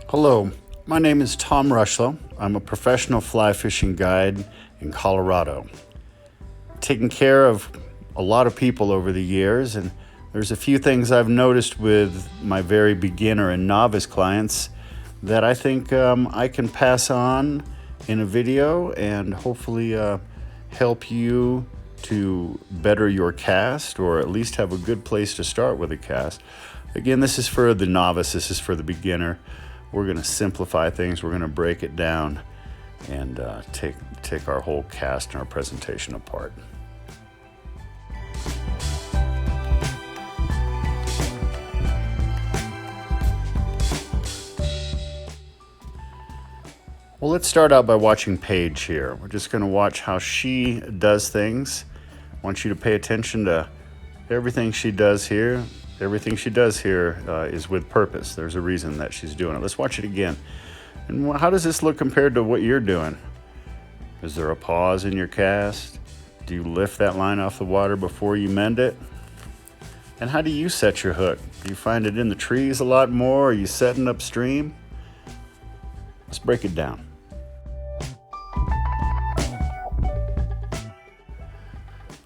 Hello, my name is Tom Rushlow. I'm a professional fly fishing guide in Colorado. Taken care of a lot of people over the years, and there's a few things I've noticed with my very beginner and novice clients that I think I can pass on in a video and hopefully help you to better your cast, or at least have a good place to start with a cast. Again, this is for the novice, this is for the beginner. We're going to simplify things, we're going to break it down and take our whole cast and our presentation apart. Well, let's start out by watching Paige here. We're just going to watch how she does things. I want you to pay attention to everything she does here. Everything she does here is with purpose. There's a reason that she's doing it. Let's watch it again. And how does this look compared to what you're doing? Is there a pause in your cast? Do you lift that line off the water before you mend it? And how do you set your hook? Do you find it in the trees a lot more? Are you setting upstream? Let's break it down.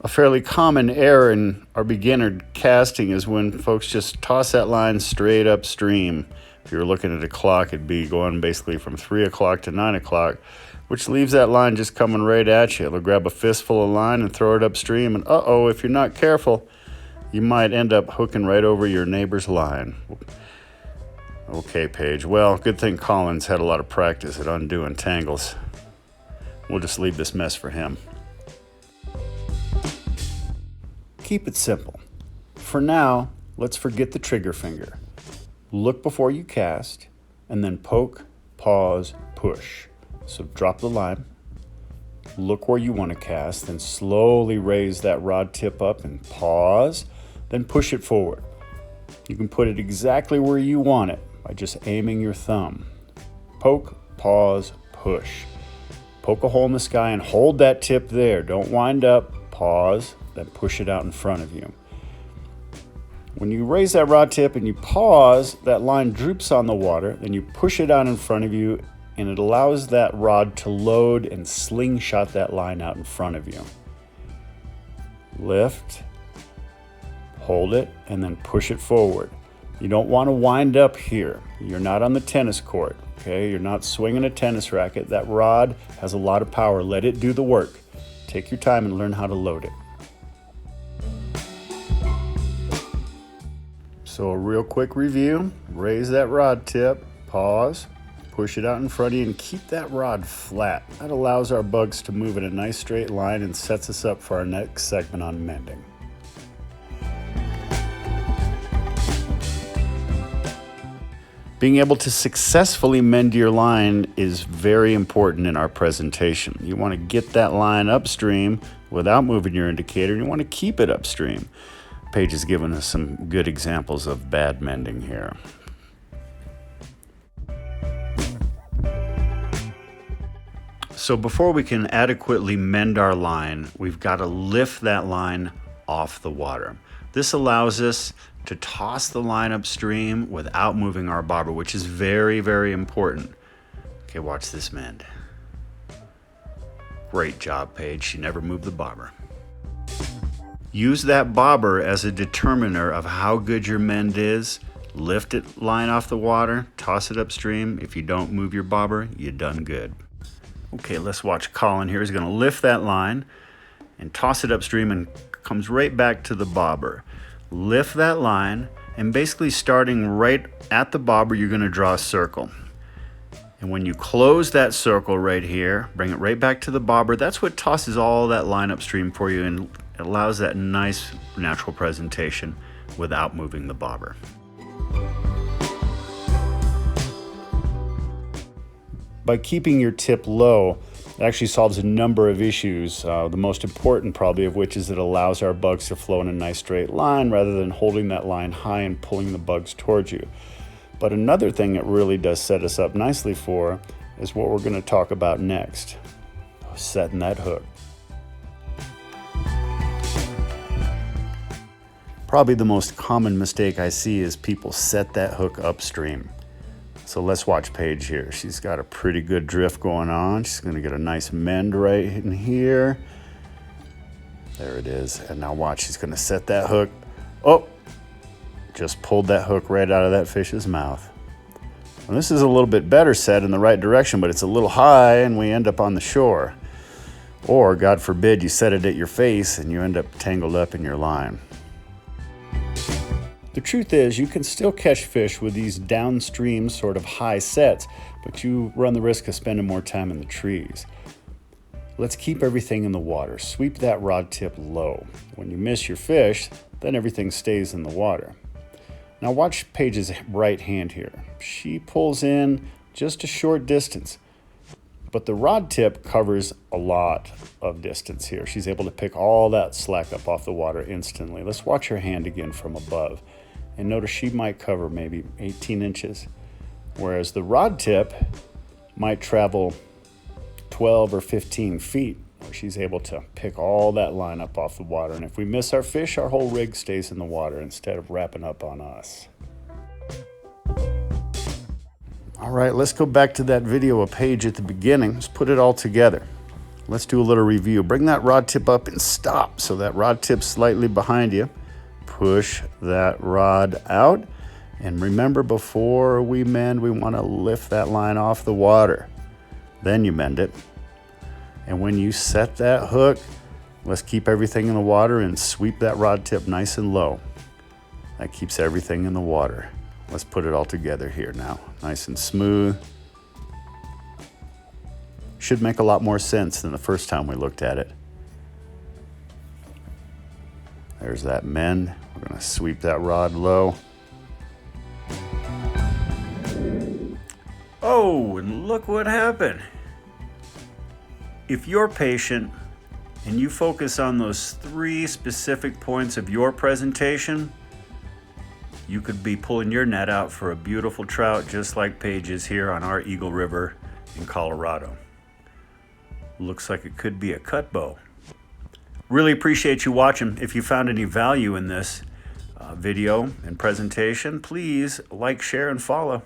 A fairly common error in our beginner casting is when folks just toss that line straight upstream. If you're looking at a clock, it'd be going basically from 3 o'clock to 9 o'clock, which leaves that line just coming right at you. They'll grab a fistful of line and throw it upstream, and if you're not careful, you might end up hooking right over your neighbor's line. Okay, Paige. Well, good thing Colin's had a lot of practice at undoing tangles. We'll just leave this mess for him. Keep it simple. For now, let's forget the trigger finger. Look before you cast, and then poke, pause, push. So drop the line, look where you want to cast, then slowly raise that rod tip up and pause, then push it forward. You can put it exactly where you want it by just aiming your thumb. Poke, pause, push. Poke a hole in the sky and hold that tip there. Don't wind up, pause, then push it out in front of you. When you raise that rod tip and you pause, that line droops on the water, then you push it out in front of you, and it allows that rod to load and slingshot that line out in front of you. Lift, hold it, and then push it forward. You don't want to wind up here. You're not on the tennis court, okay? You're not swinging a tennis racket. That rod has a lot of power. Let it do the work. Take your time and learn how to load it. So a real quick review, raise that rod tip, pause, push it out in front of you, and keep that rod flat. That allows our bugs to move in a nice straight line and sets us up for our next segment on mending. Being able to successfully mend your line is very important in our presentation. You want to get that line upstream without moving your indicator, and you want to keep it upstream. Paige has given us some good examples of bad mending here. So before we can adequately mend our line, we've got to lift that line off the water. This allows us to toss the line upstream without moving our bobber, which is very, very important. Okay, watch this mend. Great job, Paige. She never moved the bobber. Use that bobber as a determiner of how good your mend is. Lift it line off the water, toss it upstream. If you don't move your bobber, you done good. Okay, let's watch Colin here. He's gonna lift that line and toss it upstream and comes right back to the bobber. Lift that line, and basically starting right at the bobber, you're gonna draw a circle. And when you close that circle right here, bring it right back to the bobber, that's what tosses all that line upstream for you, and it allows that nice natural presentation without moving the bobber. By keeping your tip low, it actually solves a number of issues, the most important probably of which is it allows our bugs to flow in a nice straight line rather than holding that line high and pulling the bugs towards you. But another thing it really does set us up nicely for is what we're going to talk about next, setting that hook. Probably the most common mistake I see is people set that hook upstream. So let's watch Paige here. She's got a pretty good drift going on. She's gonna get a nice mend right in here. There it is. And now watch, she's gonna set that hook. Oh, just pulled that hook right out of that fish's mouth. And this is a little bit better set in the right direction, but it's a little high and we end up on the shore. Or, God forbid, you set it at your face and you end up tangled up in your line. The truth is, you can still catch fish with these downstream sort of high sets, but you run the risk of spending more time in the trees. Let's keep everything in the water. Sweep that rod tip low. When you miss your fish, then everything stays in the water. Now watch Paige's right hand here. She pulls in just a short distance, but the rod tip covers a lot of distance here. She's able to pick all that slack up off the water instantly. Let's watch her hand again from above. And notice she might cover maybe 18 inches, whereas the rod tip might travel 12 or 15 feet, where she's able to pick all that line up off the water. And if we miss our fish, our whole rig stays in the water instead of wrapping up on us. All right, let's go back to that video of Paige at the beginning. Let's put it all together. Let's do a little review. Bring that rod tip up and stop. So that rod tip's slightly behind you. Push that rod out. And remember, before we mend, we want to lift that line off the water. Then you mend it. And when you set that hook, let's keep everything in the water and sweep that rod tip nice and low. That keeps everything in the water. Let's put it all together here now. Nice and smooth. Should make a lot more sense than the first time we looked at it. There's that mend. We're going to sweep that rod low. Oh, and look what happened. If you're patient and you focus on those 3 specific points of your presentation, you could be pulling your net out for a beautiful trout just like Paige is here on our Eagle River in Colorado. Looks like it could be a cut bow. Really appreciate you watching. If you found any value in this video and presentation, please like, share, and follow.